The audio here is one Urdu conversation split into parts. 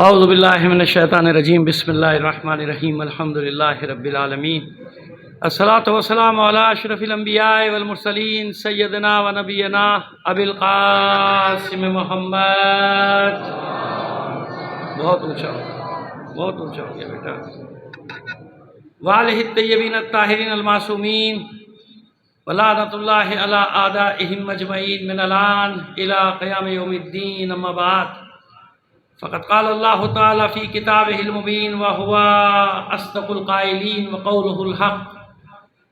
اعوذ باللہ من الشیطان الرجیم بسم اللہ الرحمن الرحیم الحمدللہ رب العالمین الصلاۃ والسلام علی اشرف الانبیاء والمرسلین سیدنا و نبینا ابی القاسم محمد. بہت اونچا ہو گیا بیٹا. وآلہ الطیبین الطاہرین المعصومین ولعنۃ اللہ علی اعدائہم مجمعین من الان الی قیام یوم الدین. اما بعد فقد قال اللہ تعالی فی کتابہ المبین وہو اصدق القائلین وقولہ الحق.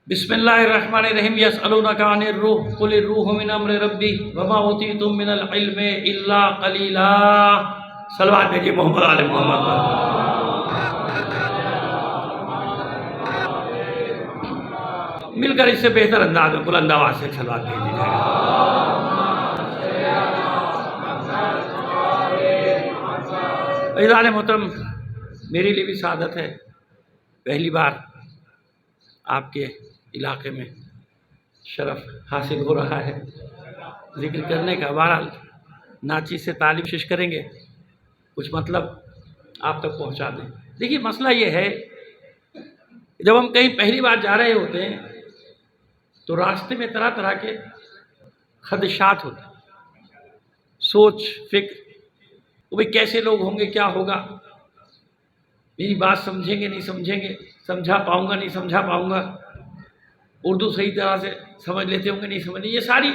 بسم اللہ الرحمن الرحیم. یسألونک عن الروح قل الروح من امر ربی وما اوتیتم من العلم الا قلیلا. صلوات بھیجیے محمد آل محمد پر. مل کر اس سے بہتر انداز میں بلند آواز سے صلوات بھیجیے جائے گا. عزیزان محترم، میرے لیے بھی سعادت ہے پہلی بار آپ کے علاقے میں شرف حاصل ہو رہا ہے ذکر کرنے کا. بہرحال ناچیز سے تعلیم کوشش کریں گے کچھ مطلب آپ تک پہنچا دیں. دیکھیے مسئلہ یہ ہے، جب ہم کہیں پہلی بار جا رہے ہوتے ہیں تو راستے میں طرح طرح کے خدشات ہوتے ہیں، سوچ فکر بھئی کیسے لوگ ہوں گے، کیا ہوگا، میری بات سمجھیں گے نہیں سمجھیں گے، سمجھا پاؤں گا نہیں سمجھا پاؤں گا، اردو صحیح طرح سے سمجھ لیتے ہوں گے نہیں سمجھ. یہ ساری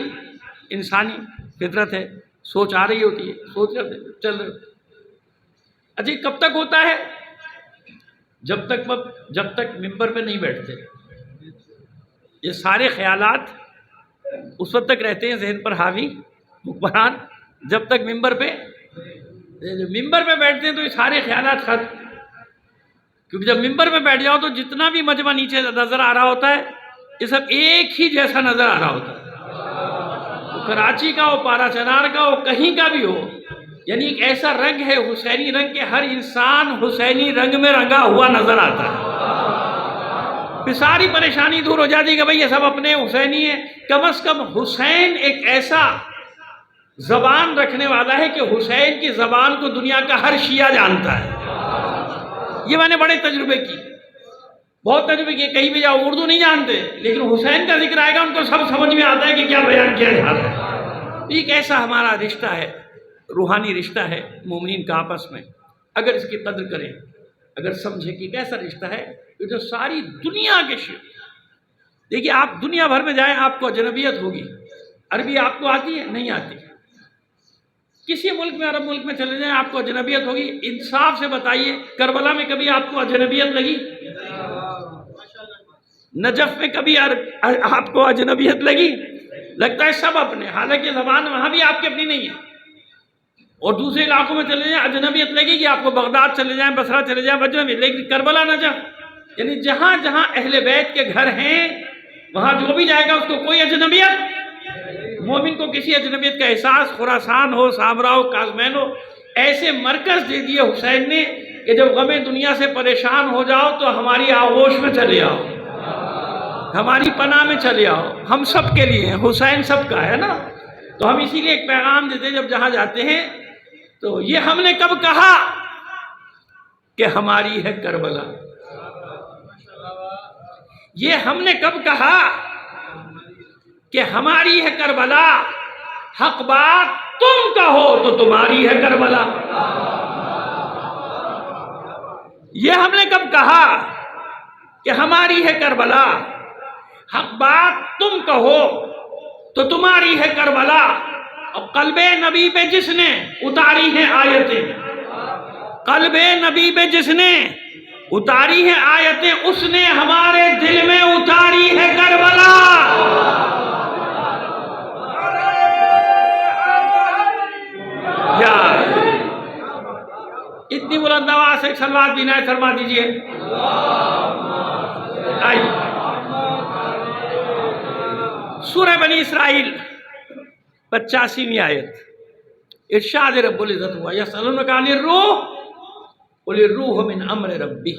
انسانی فطرت ہے، سوچ آ رہی ہوتی ہے، سوچ رہے چل رہے. اچھا کب تک ہوتا ہے؟ جب تک ممبر پہ نہیں بیٹھتے. یہ سارے خیالات اس وقت تک رہتے ہیں ذہن پر حاوی حکمران جب تک ممبر پہ بیٹھتے ہیں تو یہ سارے خیالات ختم. کیونکہ جب ممبر پہ بیٹھ جاؤ تو جتنا بھی مجمع نیچے نظر آ رہا ہوتا ہے یہ سب ایک ہی جیسا نظر آ رہا ہوتا ہے. وہ کراچی کا ہو، پارا چنار کا ہو، کہیں کا بھی ہو، یعنی ایک ایسا رنگ ہے حسینی رنگ کہ ہر انسان حسینی رنگ میں رنگا ہوا نظر آتا ہے. پھر ساری پریشانی دور ہو جاتی ہے کہ بھئی یہ سب اپنے حسینی ہیں. کم از کم حسین ایک ایسا زبان رکھنے والا ہے کہ حسین کی زبان کو دنیا کا ہر شیعہ جانتا ہے. یہ میں نے بڑے تجربے کی، بہت تجربے کیے. کہیں بھی جاؤ اردو نہیں جانتے لیکن حسین کا ذکر آئے گا ان کو سب سمجھ میں آتا ہے کہ کیا بیان کیا جا رہا ہے. ایک ایسا ہمارا رشتہ ہے، روحانی رشتہ ہے مومنین کا آپس میں. اگر اس کی قدر کریں، اگر سمجھیں کہ کیسا رشتہ ہے کہ جو ساری دنیا کے شیعہ. دیکھیے آپ دنیا بھر میں جائیں آپ کو اجنبیت ہوگی. عربی آپ کو آتی ہے؟ نہیں آتی. کسی ملک میں، عرب ملک میں چلے جائیں آپ کو اجنبیت ہوگی. انصاف سے بتائیے کربلا میں کبھی آپ کو اجنبیت لگی؟ نجف میں کبھی آپ کو اجنبیت لگی؟ لگتا ہے سب اپنے، حالانکہ زبان وہاں بھی آپ کی اپنی نہیں ہے. اور دوسرے علاقوں میں چلے جائیں اجنبیت لگے گی آپ کو. بغداد چلے جائیں، بصرہ چلے جائیں اجنبیت. لیکن کربلا نجف یعنی جہاں جہاں اہل بیت کے گھر ہیں وہاں جو بھی جائے گا اس کو کوئی اجنبیت. مومن کو کسی اجنبیت کا احساس، خراسان ہو، سامرا ہو، کازمین ہو، ایسے مرکز دے دیے حسین نے کہ جب غم دنیا سے پریشان ہو جاؤ تو ہماری آغوش میں چلے آؤ، ہماری پناہ میں چلے آؤ. ہم سب کے لیے ہیں، حسین سب کا ہے نا. تو ہم اسی لیے ایک پیغام دیتے ہیں جب جہاں جاتے ہیں. تو یہ ہم نے کب کہا کہ ہماری ہے کربلا؟ یہ ہم نے کب کہا کہ ہماری ہے کربلا؟ حق بات تم کہو تو تمہاری ہے کربلا. یہ ہم نے کب کہا کہ ہماری ہے کربلا؟ حق بات تم کہو تو تمہاری ہے کربلا. اور قلب نبی پہ جس نے اتاری ہیں آیتیں، قلب نبی پہ جس نے اتاری ہیں آیتیں، اس نے ہمارے دل میں اتاری ہے کربلا. اتنی بلند آواز سے صلوات بھی عنایت فرما دیجئے. آئیے سورہ بنی اسرائیل 85ویں آیت. ارشاد رب العزت ہوا یسألونک عن الروح قل الروح من امر ربی.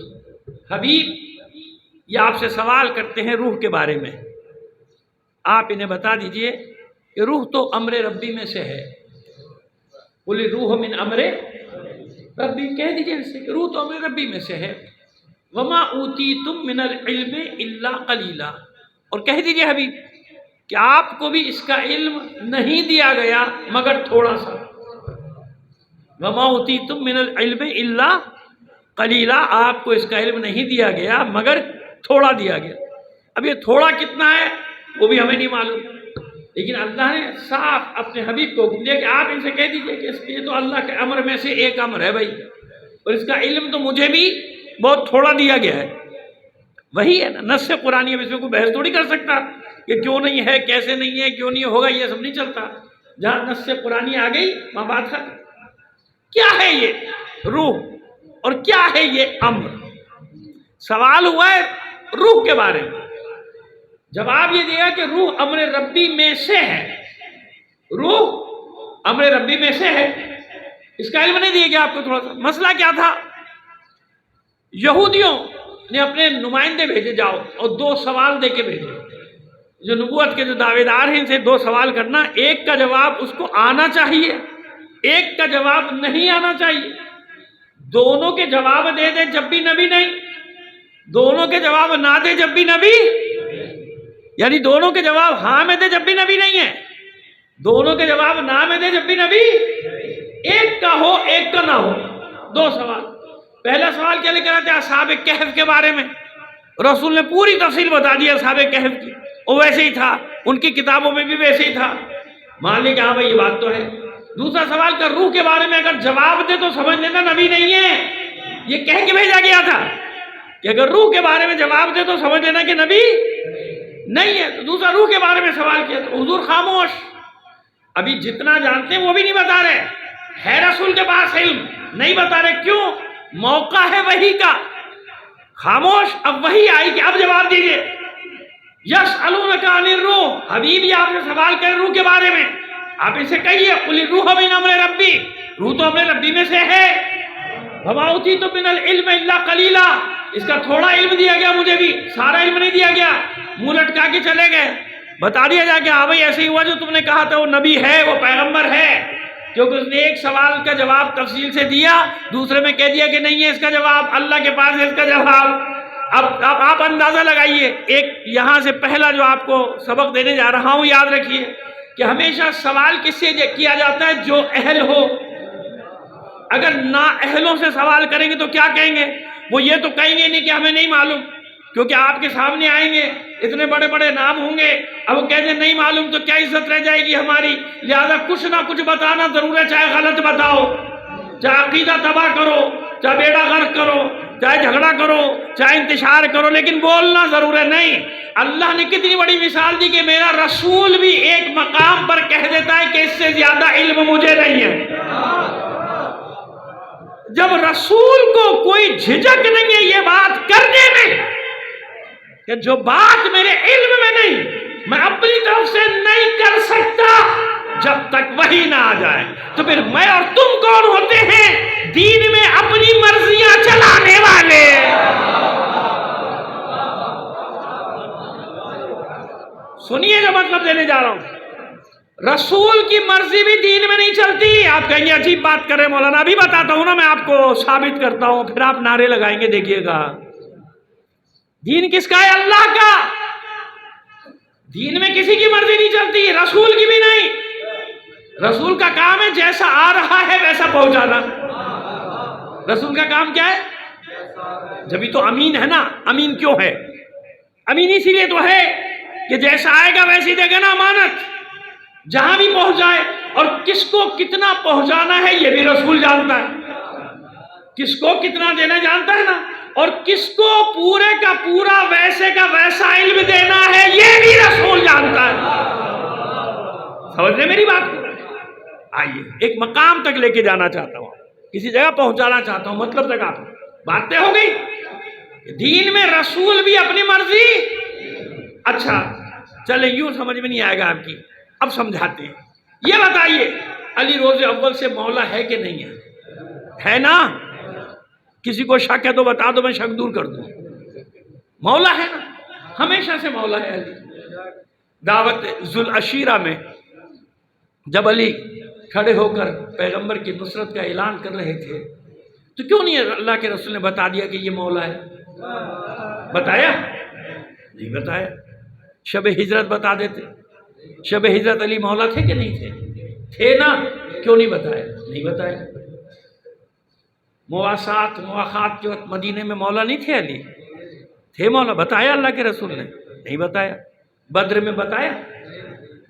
حبیب یہ آپ سے سوال کرتے ہیں روح کے بارے میں، آپ انہیں بتا دیجئے کہ روح تو امر ربی میں سے ہے. قل الروح من امر ربی کہہ دیجیے ان سے کہ روح تو ہمیں ربی میں سے ہے. وما اوتیتم من العلم الا قلیلا، اور کہہ دیجیے حبیب کہ آپ کو بھی اس کا علم نہیں دیا گیا مگر تھوڑا سا. وما اوتیتم من العلم الا قلیلا، آپ کو اس کا علم نہیں دیا گیا مگر تھوڑا دیا گیا. اب یہ تھوڑا کتنا ہے وہ بھی ہمیں نہیں معلوم، لیکن اللہ نے صاف اپنے حبیب کو حکم دیا کہ آپ ان سے کہہ دیجئے کہ یہ تو اللہ کے امر میں سے ایک امر ہے بھائی، اور اس کا علم تو مجھے بھی بہت تھوڑا دیا گیا ہے. وہی ہے نا نص قرآنی. اب اس میں کوئی بحث تھوڑی کر سکتا کہ کیوں نہیں ہے، کیسے نہیں ہے، کیوں نہیں ہوگا، یہ سب نہیں چلتا. جہاں نص قرآنی آ گئی وہاں بات ختم. کیا ہے یہ روح اور کیا ہے یہ امر؟ سوال ہوا ہے روح کے بارے میں، جواب یہ دیا کہ روح امر ربی میں سے ہے. روح امر ربی میں سے ہے. اس کا علم نہیں دیا گیا آپ کو تھوڑا سا. مسئلہ کیا تھا؟ یہودیوں نے اپنے نمائندے بھیجے، جاؤ اور 2 سوال دے کے بھیجے. جو نبوت کے جو دعوے دار ہیں ان سے 2 سوال کرنا، ایک کا جواب اس کو آنا چاہیے، ایک کا جواب نہیں آنا چاہیے. دونوں کے جواب دے دے جب بھی نبی نہیں، دونوں کے جواب نہ دے جب بھی نبی، یعنی دونوں کے جواب ہاں میں دے جب بھی نبی نہیں ہے، دونوں کے جواب نہ میں دے جب بھی نبی. ایک کا ہو ایک کا نہ ہو. 2 سوال. پہلا سوال کیا لے کر آتے ہیں؟ اصحاب کہف کے بارے میں. رسول نے پوری تفصیل بتا دی اصحاب کہف کی، وہ ویسے ہی تھا، ان کی کتابوں میں بھی ویسے ہی تھا. مان لی کہ ہاں بھائی یہ بات تو ہے. دوسرا سوال کا روح کے بارے میں اگر جواب دے تو سمجھ لینا نبی نہیں ہے. یہ کہہ کے بھیجا گیا تھا کہ اگر روح کے بارے میں جواب دے تو سمجھ لینا کہ نبی نہیں ہے. تو دوسرا روح کے بارے میں سوال کیا تو حضور خاموش. ابھی جتنا جانتے ہیں وہ بھی نہیں بتا رہے. ہے رسول کے پاس علم، نہیں بتا رہے. کیوں؟ موقع ہے وحی کا. خاموش. اب وحی آئی کہ اب جواب دیجئے. یسألونک عن الروح، حبیب یہ آپ نے سوال کرے روح کے بارے میں، آپ اسے کہیے قل الروح من امر ربی، روح تو امر ربی میں سے ہے. وما اوتیتم من العلم الا قلیلا، اس کا تھوڑا علم دیا گیا، مجھے بھی سارا علم نہیں دیا گیا. منہ لٹکا کے چلے گئے. بتا دیا جا کہ ہاں بھائی ایسے ہی ہوا جو تم نے کہا تھا، وہ نبی ہے، وہ پیغمبر ہے. کیونکہ اس نے ایک سوال کا جواب تفصیل سے دیا، دوسرے میں کہہ دیا کہ نہیں ہے اس کا جواب، اللہ کے پاس ہے اس کا جواب. اب آپ اندازہ لگائیے. ایک یہاں سے پہلا جو آپ کو سبق دینے جا رہا ہوں یاد رکھیے کہ ہمیشہ سوال کس سے کیا جاتا ہے؟ جو اہل ہو. اگر نا اہلوں سے سوال کریں گے تو کیا کہیں گے؟ وہ یہ تو کہیں گے نہیں کہ ہمیں نہیں معلوم، کیونکہ آپ کے سامنے آئیں گے اتنے بڑے بڑے نام ہوں گے. اب وہ کہتے ہیں نہیں معلوم تو کیا عزت رہ جائے گی ہماری. لہذا کچھ نہ کچھ بتانا ضرور ہے، چاہے غلط بتاؤ، چاہے عقیدہ تباہ کرو، چاہے بیڑا غرق کرو، چاہے جھگڑا کرو، چاہے انتشار کرو، لیکن بولنا ضرور ہے. نہیں، اللہ نے کتنی بڑی مثال دی کہ میرا رسول بھی ایک مقام پر کہہ دیتا ہے کہ اس سے زیادہ علم مجھے نہیں ہے. جب رسول کو کوئی جھجک نہیں ہے یہ بات کرنے میں کہ جو بات میرے علم میں نہیں، میں اپنی طرف سے نہیں کر سکتا جب تک وحی نہ آ جائے، تو پھر میں اور تم کون ہوتے ہیں دین میں اپنی مرضیاں چلانے والے؟ سنیے جو مطلب دینے جا رہا ہوں. رسول کی مرضی بھی دین میں نہیں چلتی. آپ کہیں گے عجیب بات کر رہے مولانا. ابھی بتاتا ہوں نا، میں آپ کو ثابت کرتا ہوں، پھر آپ نعرے لگائیں گے. دیکھیے گا دین کس کا ہے؟ اللہ کا. دین میں کسی کی مرضی نہیں چلتی، رسول کی بھی نہیں. رسول کا کام ہے جیسا آ رہا ہے ویسا پہنچانا. رسول کا کام کیا ہے؟ جبھی تو امین ہے نا. امین کیوں ہے؟ امین اسی لیے تو ہے کہ جیسا آئے گا ویسی دے گا نا امانت، جہاں بھی پہنچ جائے. اور کس کو کتنا پہنچانا ہے یہ بھی رسول جانتا ہے. کس کو کتنا دینا جانتا ہے نا، اور کس کو پورے کا پورا ویسے کا ویسا علم دینا ہے یہ بھی رسول جانتا ہے. سمجھ لیں میری بات کو. آئیے ایک مقام تک لے کے جانا چاہتا ہوں، کسی جگہ پہنچانا چاہتا ہوں. مطلب تک آپ باتیں ہو گئی. دین میں رسول بھی اپنی مرضی. اچھا چلے یوں سمجھ میں نہیں آئے گا آپ کی، اب سمجھاتے ہیں. یہ بتائیے علی روز اول سے مولا ہے کہ نہیں ہے؟ ہے نا. کسی کو شک ہے تو بتا دو، میں شک دور کر دوں. مولا ہے نا، ہمیشہ سے مولا ہے علی. دعوت ذوالعشیرہ میں جب علی کھڑے ہو کر پیغمبر کی نصرت کا اعلان کر رہے تھے تو کیوں نہیں اللہ کے رسول نے بتا دیا کہ یہ مولا ہے؟ بتایا نہیں بتایا. شب ہجرت بتا دیتے. شب ہجرت علی مولا تھے کہ نہیں تھے نا. کیوں نہیں بتایا؟ نہیں بتایا. مواخات کے وقت مدینے میں مولا نہیں تھے علی؟ تھے مولا. بتایا اللہ کے رسول نے؟ نہیں بتایا. بدر میں بتایا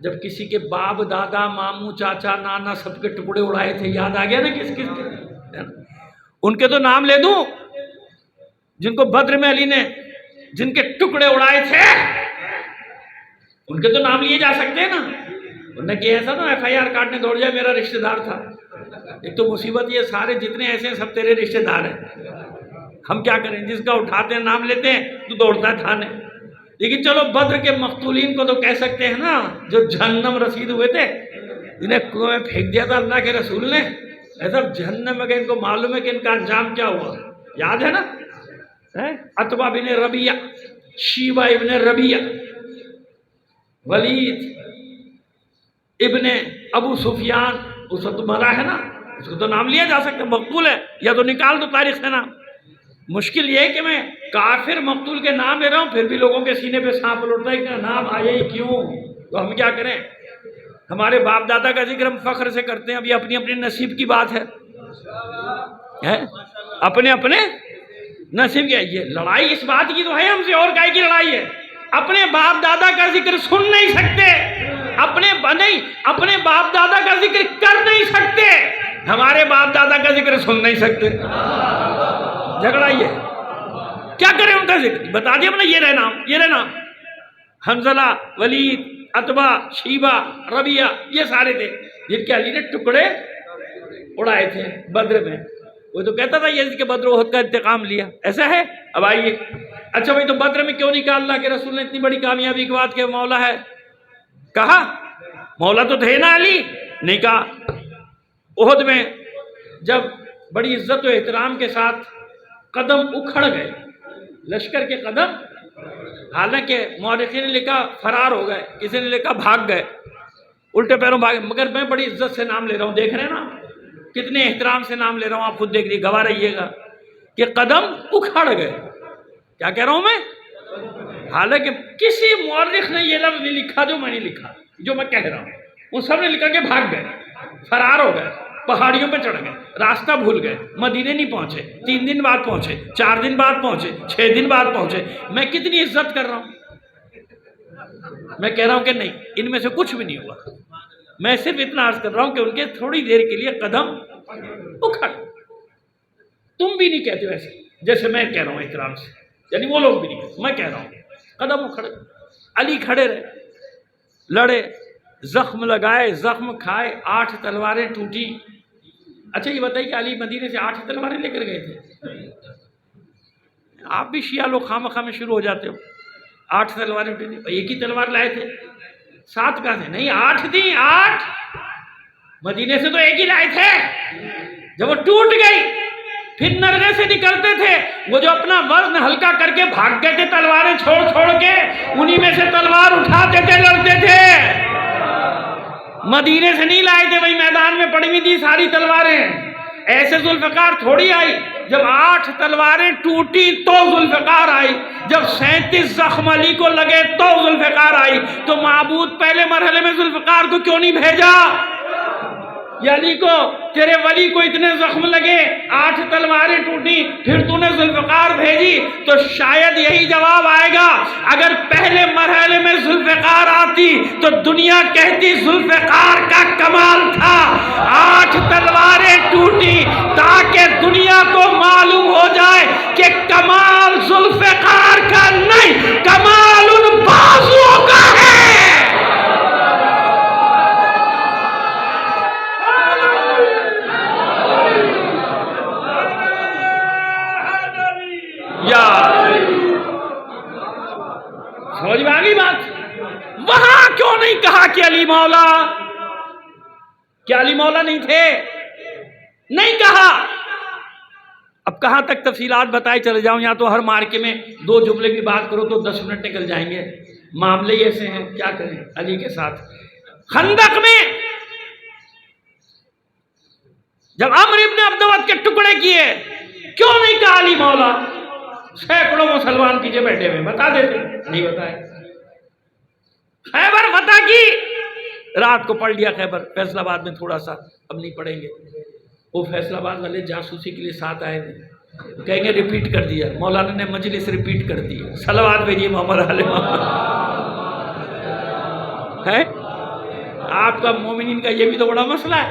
جب کسی کے باپ دادا ماموں چاچا نانا سب کے ٹکڑے اڑائے تھے؟ یاد آ گیا نا کس کس کے. ان کے تو نام لے دوں جن کو بدر میں علی نے جن کے ٹکڑے اڑائے تھے، ان کے تو نام لیے جا سکتے ہیں نا. انہوں نے کیا ایسا نا ایف آئی آر کاٹنے دوڑ جائے میرا رشتہ دار تھا. ایک تو مصیبت یہ سارے جتنے ایسے ہیں سب تیرے رشتہ دار ہیں. ہم کیا کریں؟ جس کا اٹھاتے ہیں نام لیتے ہیں تو دوڑتا ہے تھانے. لیکن چلو بدر کے مقتولین کو تو کہہ سکتے ہیں نا، جو جہنم رسید ہوئے تھے، جنہیں کنویں میں پھینک دیا تھا اللہ کے رسول نے. ایسا جہنم میں کہ ان کو معلوم ہے کہ ان کا انجام کیا ہوا. یاد ہے نا عتبہ بن ربیعہ، شیبہ ابن ربیعہ، ولید ابن ابو سفیان. اس وقت مرا ہے نا، اس کو تو نام لیا جا سکتا ہے، مقتول ہے. یا تو نکال دو تاریخ سے نام. مشکل یہ ہے کہ میں کافر مقتول کے نام لے رہا ہوں پھر بھی لوگوں کے سینے پہ سانپ لوٹتا ہے کہ نام آیا ہی کیوں. تو ہم کیا کریں؟ ہمارے باپ دادا کا ذکر ہم فخر سے کرتے ہیں. اب یہ اپنی اپنی نصیب کی بات ہے، اپنے اپنے نصیب کی. یہ لڑائی اس بات کی تو ہے ہم سے، اور کائے کی لڑائی ہے؟ اپنے باپ دادا کا ذکر سن نہیں سکتے، اپنے باپ دادا کا ذکر کر نہیں سکتے، ہمارے باپ دادا کا ذکر سن نہیں سکتے. جھگڑا یہ کیا کریں؟ ان کا ذکر بتا دیا نا، یہ رہنا حنظلہ، ولید، عتبہ، شیبہ، ربیعہ، یہ سارے تھے جن کے علی نے ٹکڑے اڑائے تھے بدر میں. وہ تو کہتا تھا یزید کے بدر احد کا انتقام لیا. ایسا ہے؟ اب آئیے. اچھا بھائی، تو بدر میں کیوں نہیں کہا اللہ کے رسول نے اتنی بڑی کامیابی کے بعد کہ مولا ہے؟ کہا مولا تو تھے نا علی. نہیں کہا. احد میں جب بڑی عزت و احترام کے ساتھ قدم اکھڑ گئے، لشکر کے قدم، حالانکہ مورخین نے لکھا فرار ہو گئے، کسی نے لکھا بھاگ گئے، الٹے پیروں بھاگے، مگر میں بڑی عزت سے نام لے رہا ہوں. دیکھ رہے ہیں نا کتنے احترام سے نام لے رہا ہوں، آپ خود دیکھ لیجیے، گواہ رہیے گا کہ قدم اکھڑ گئے. کیا کہہ رہا ہوں میں؟ حالانکہ کسی مورخ نے یہ لفظ نہیں لکھا جو میں نے لکھا، جو میں کہہ رہا ہوں. وہ سب نے لکھا کہ بھاگ گئے، فرار ہو گئے، پہاڑیوں پہ چڑھ گئے، راستہ بھول گئے، مدینے نہیں پہنچے، 3 دن بعد پہنچے، 4 دن بعد پہنچے، 6 دن بعد پہنچے. میں کتنی عزت کر رہا ہوں. میں کہہ رہا ہوں کہ نہیں، ان میں سے کچھ بھی نہیں ہوا. میں صرف اتنا عرض کر رہا ہوں کہ ان کے تھوڑی دیر کے لیے قدم اکھڑ. تم بھی نہیں کہتے ویسے جیسے میں کہہ رہا ہوں احترام سے، یعنی وہ لوگ بھی نہیں کہتے، میں کہہ رہا ہوں قدم اکھڑ. علی کھڑے رہے، لڑے، زخم لگائے، زخم کھائے، 8 تلواریں ٹوٹی. اچھا یہ بتائیے کہ علی مدینے سے 8 تلواریں لے کر گئے تھے؟ آپ بھی شیعہ لوگ خامخواہ میں شروع ہو جاتے ہو. 8 تلواریں ٹوٹی، ایک ہی تلوار لائے تھے؟ 7 کہاں سے؟ نہیں 8 تھی. 8 مدینے سے تو ایک ہی لائے تھے. جب وہ ٹوٹ گئی پھر نرغے سے نکلتے تھے، وہ جو اپنا وزن ہلکا کر کے بھاگ گئے تھے تلواریں چھوڑ چھوڑ کے، انہی میں سے تلوار اٹھاتے تھے، لڑتے تھے. مدینے سے نہیں لائے تھے، وہی میدان میں پڑی ہوئی تھی ساری تلواریں. ایسے ذوالفقار تھوڑی آئی. جب 8 تلواریں ٹوٹی تو ذوالفقار آئی، جب 37 زخم علی کو لگے تو ذوالفقار آئی. تو معبود پہلے مرحلے میں ذوالفقار کو کیوں نہیں بھیجا؟ یا علی کو، تیرے ولی کو اتنے زخم لگے، 8 تلواریں ٹوٹی، پھر تو نے ذوالفقار بھیجی. تو شاید یہی جواب آئے گا، اگر پہلے مرحلے میں ذوالفقار آتی تو دنیا کہتی ذوالفقار کا کمال تھا. 8 تلواریں ٹوٹی تاکہ دنیا کو معلوم ہو جائے کہ کمال ذوالفقار کا نہیں، کمال ان بازوؤں کا ہے. سمجھ میں آ گئی بات؟ وہاں کیوں نہیں کہا کہ علی مولا؟ کیا علی مولا نہیں تھے؟ نہیں کہا. اب کہاں تک تفصیلات بتائے چلے جاؤں؟ یا تو ہر مارکے میں 2 جملے بھی بات کرو تو 10 منٹ نکل جائیں گے. معاملے ایسے ہیں، کیا کریں علی کے ساتھ. خندق میں جب عمرو ابن عبد ود کے ٹکڑے کیے کا علی مولا؟ سینکڑوں مسلمان پیچھے بیٹھے ہوئے، بتا دیتے، نہیں بتائے۔ خیبر فتح کی، رات کو پڑھ لیا خیبر، فیصل آباد میں تھوڑا سا، اب نہیں پڑھیں گے۔ وہ فیصل آباد والے جاسوسی کے لیے ساتھ آئے تھے، کہیں گے ریپیٹ کر دیا، مولانا نے مجلس ریپیٹ کر دی، صلوات بھیجیے محمد علیہ محمد ہے۔ آپ کا مومنین کا یہ بھی تو بڑا مسئلہ ہے،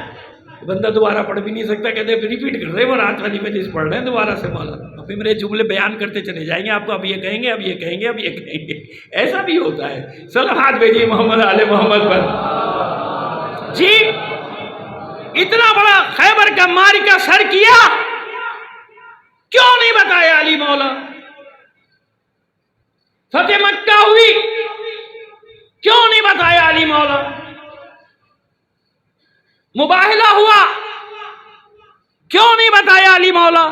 بندہ دوبارہ پڑھ بھی نہیں سکتا، کہتے ہیں ریپیٹ کر رہے ہیں، وہ رات والی مجلس پڑھ رہے ہیں دوبارہ سے مولانا، پھر میرے جملے بیان کرتے چلے جائیں گے، آپ کو اب یہ کہیں گے، اب یہ کہیں گے، اب یہ کہیں گے، ایسا بھی ہوتا ہے۔ صلوات بھیجیے محمد علیہ محمد پر۔ جی اتنا بڑا خیبر کا معرکہ سر کیا، کیوں نہیں بتایا علی مولا؟ فتح مکہ ہوئی، کیوں نہیں بتایا علی مولا؟ مباہلہ ہوا، کیوں نہیں بتایا علی مولا؟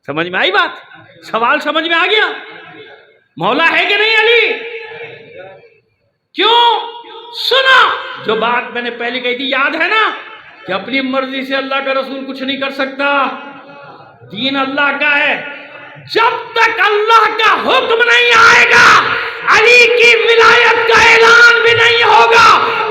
سمجھ میں آئی بات؟ سوال سمجھ میں آ گیا؟ مولا ہے کہ نہیں علی؟ کیوں؟ سنا جو بات میں نے پہلے کہی تھی، یاد ہے نا کہ اپنی مرضی سے اللہ کا رسول کچھ نہیں کر سکتا، دین اللہ کا ہے، جب تک اللہ کا حکم نہیں آئے گا علی کی ولایت کا اعلان بھی نہیں ہوگا۔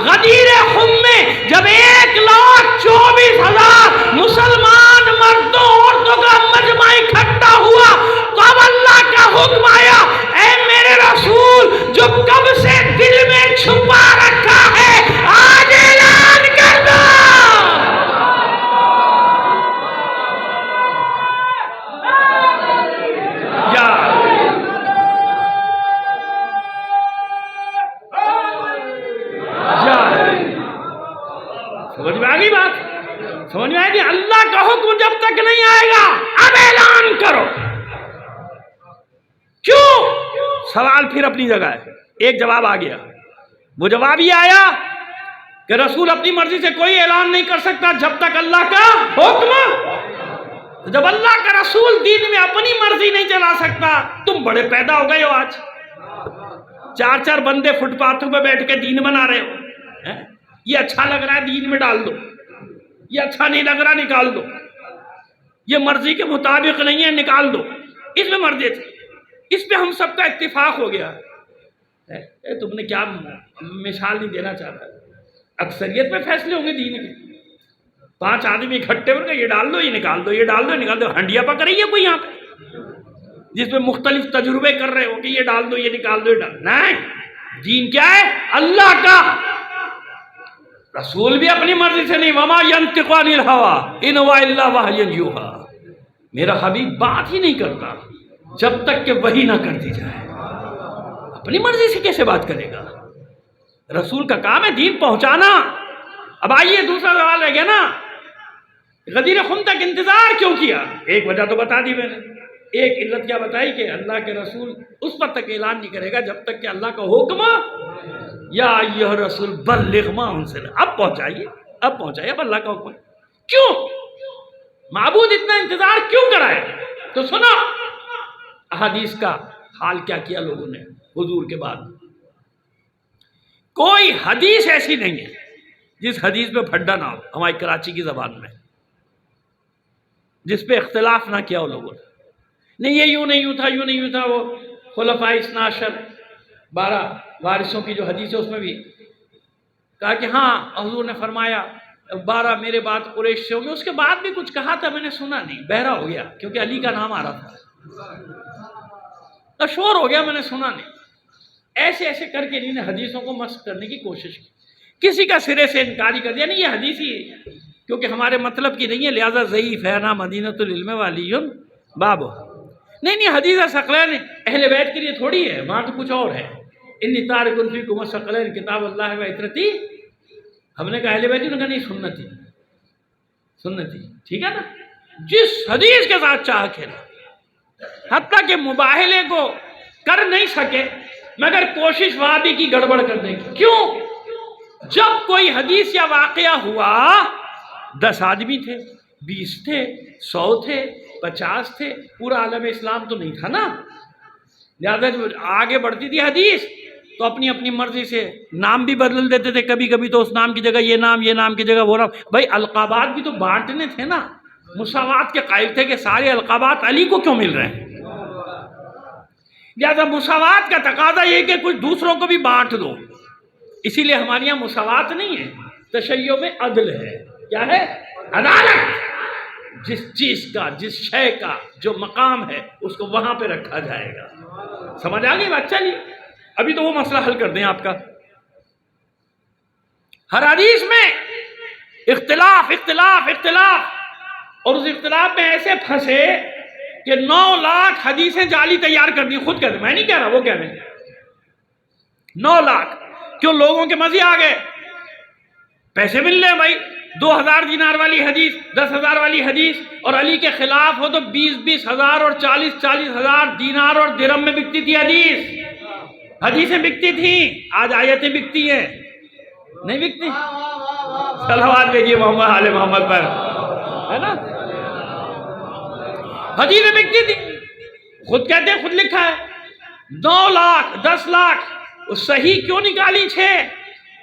غدیر خم میں جب 1,24,000 مسلمان مردوں عورتوں کا مجمع اکٹھا ہوا تو اب اللہ کا حکم آیا، اے میرے رسول جو کب سے دل میں چھپا رکھا ہے آج اعلان کر دو۔ سمجھ میں آگئی بات؟ سمجھ میں آئے گی؟ اللہ کا حکم جب تک نہیں آئے گا اب اعلان کرو۔ کیوں؟ سوال پھر اپنی جگہ ہے، ایک جواب آ گیا، وہ جواب یہ آیا کہ رسول اپنی مرضی سے کوئی اعلان نہیں کر سکتا جب تک اللہ کا حکم۔ جب اللہ کا رسول دین میں اپنی مرضی نہیں چلا سکتا، تم بڑے پیدا ہو گئے ہو، آج 4 بندے فٹ پاتھوں پہ بیٹھ کے دین بنا رہے ہو، یہ اچھا لگ رہا ہے دین میں ڈال دو، یہ اچھا نہیں لگ رہا نکال دو، یہ مرضی کے مطابق نہیں ہے نکال دو، اس میں مرضی تھی، اس پہ ہم سب کا اتفاق ہو گیا۔ تم نے کیا مثال نہیں دینا چاہتا، اکثریت پہ فیصلے ہوں گے دین کے، 5 آدمی اکٹھے ہو گئے، یہ ڈال دو، یہ نکال دو، یہ ڈال دو، نکال دو، ہنڈیا پک رہی ہے کوئی یہاں پہ جس پہ مختلف تجربے کر رہے ہو کہ یہ ڈال دو، یہ نکال دو، یہ ڈال دو؟ نہیں، دین کیا ہے؟ اللہ کا۔ رسول بھی اپنی مرضی سے نہیں، وما ينطق عن الهوى ان هو الا وحی یوحی، میرا حبیب بات ہی نہیں کرتا جب تک کہ وحی نہ کر دی جائے، اپنی مرضی سے کیسے بات کرے گا؟ رسول کا کام ہے دین پہنچانا۔ اب آئیے دوسرا سوال ہے گیا نا، غدیر خم تک انتظار کیوں کیا؟ ایک وجہ تو بتا دی میں نے، ایک علت کیا بتائی کہ اللہ کے رسول اس پر تک اعلان نہیں کرے گا جب تک کہ اللہ کا حکم یا ایھا رسول بلغ ما انزل، اب پہنچائیے، اب پہنچائیے، اب اللہ کا حکم ہے۔ کیوں معبود اتنا انتظار کیوں کرائے؟ تو سنو احادیث کا حال کیا کیا لوگوں نے حضور کے بعد۔ کوئی حدیث ایسی نہیں ہے جس حدیث پہ پھڈا نہ ہو، ہماری کراچی کی زبان میں، جس پہ اختلاف نہ کیا ہو لوگوں نے، نہیں یہ یوں نہیں یوں تھا، یوں نہیں یوں تھا۔ وہ خلفائے اثنا عشر 12 وارثوں کی جو حدیث ہے اس میں بھی کہا کہ ہاں حضور نے فرمایا 12 میرے بعد قریش سے ہوں گے، اس کے بعد بھی کچھ کہا تھا میں نے سنا نہیں، بہرا ہو گیا کیونکہ علی کا نام آ رہا تھا، شور ہو گیا میں نے سنا نہیں۔ ایسے ایسے کر کے انہوں نے حدیثوں کو مسخ کرنے کی کوشش کی، کسی کا سرے سے انکار ہی کر دیا، نہیں یہ حدیث ہی ہے کیونکہ ہمارے مطلب کی نہیں ہے لہٰذا ضعیف ہے، نا مدینۃ العلم والی باب، نہیں حدیث ثقلین اہل بیت کے لیے تھوڑی ہے، وہاں تو کچھ اور ہے۔ انی تارک فیکم الثقلین کتاب اللہ و عترتی، ہم نے کہا اہل بیت، انہوں نے کہا نہیں سنتی، سنتی، ٹھیک ہے نا، جس حدیث کے ساتھ چاہ کھیلا، حتیٰ کہ مباہلے کو کر نہیں سکے مگر کوشش وہابی کی گڑبڑ کرنے کی۔ کیوں؟ جب کوئی حدیث یا واقعہ ہوا 10 آدمی تھے، 20 تھے، 100 تھے، 50 تھے، پورا عالم اسلام تو نہیں تھا نا، لہٰذا جب آگے بڑھتی تھی حدیث تو اپنی اپنی مرضی سے نام بھی بدل دیتے تھے، کبھی کبھی تو اس نام کی جگہ یہ نام کی جگہ وہ نام، بھائی القابات بھی تو بانٹنے تھے نا، مساوات کے قائل تھے کہ سارے القابات علی کو کیوں مل رہے ہیں؟ لہذا مساوات کا تقاضا یہ کہ کچھ دوسروں کو بھی بانٹ دو، اسی لیے ہمارے یہاں مساوات نہیں ہے، تشیع میں عدل ہے۔ کیا ہے؟ عدالت۔ جس چیز کا، جس شے کا جو مقام ہے اس کو وہاں پہ رکھا جائے گا۔ سمجھ آ گئی بات؟ چلیے ابھی تو وہ مسئلہ حل کر دیں آپ کا۔ ہر حدیث میں اختلاف اختلاف اختلاف، اور اس اختلاف میں ایسے پھنسے کہ 9 لاکھ حدیثیں جعلی تیار کر دی، خود کہتے ہیں، میں نہیں کہہ رہا، وہ کہہ رہے ہیں 9 لاکھ۔ کیوں؟ لوگوں کے مزے آ گئے، پیسے مل رہے بھائی، 2000 دینار والی حدیث، 10,000 والی حدیث، اور علی کے خلاف ہو تو 20 ہزار اور 40 ہزار دینار اور درہم میں بکتی تھی حدیثیں بکتی تھیں۔ آج آیتیں بکتی ہیں، نہیں بکتی؟ صلوات بھیجیے محمد آل محمد پر، ہے نا؟ حدیثیں بکتی تھی، خود کہتے ہیں، خود لکھا ہے 9 لاکھ 10 لاکھ۔ صحیح کیوں نکالی 6؟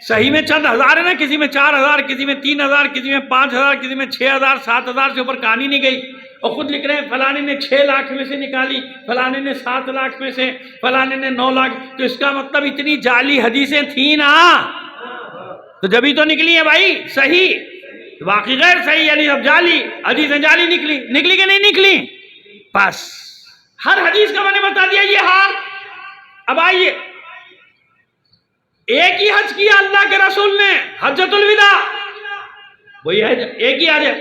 صحیح میں چند ہزار ہے نا، کسی میں 4,000، کسی میں 3,000، کسی میں 5,000، کسی میں 6,000 7,000 سے اوپر کہانی نہیں گئی، اور خود لکھ رہے ہیں فلانے نے 6 لاکھ میں سے نکالی، فلانے نے 7 لاکھ میں سے، فلانے نے 9 لاکھ۔ تو اس کا مطلب اتنی جعلی حدیثیں تھیں نا، تو جبھی تو نکلی ہیں بھائی صحیح، باقی غیر صحیح، یعنی اب جعلی حدیثیں جعلی نکلی کہ نہیں نکلی؟ بس ہر حدیث کا میں نے بتا دیا یہ حال۔ اب آئیے، ایک ہی حج کیا اللہ کے رسول نے، حجۃ الوداع، وہی ہے ایک ہی حج ہے،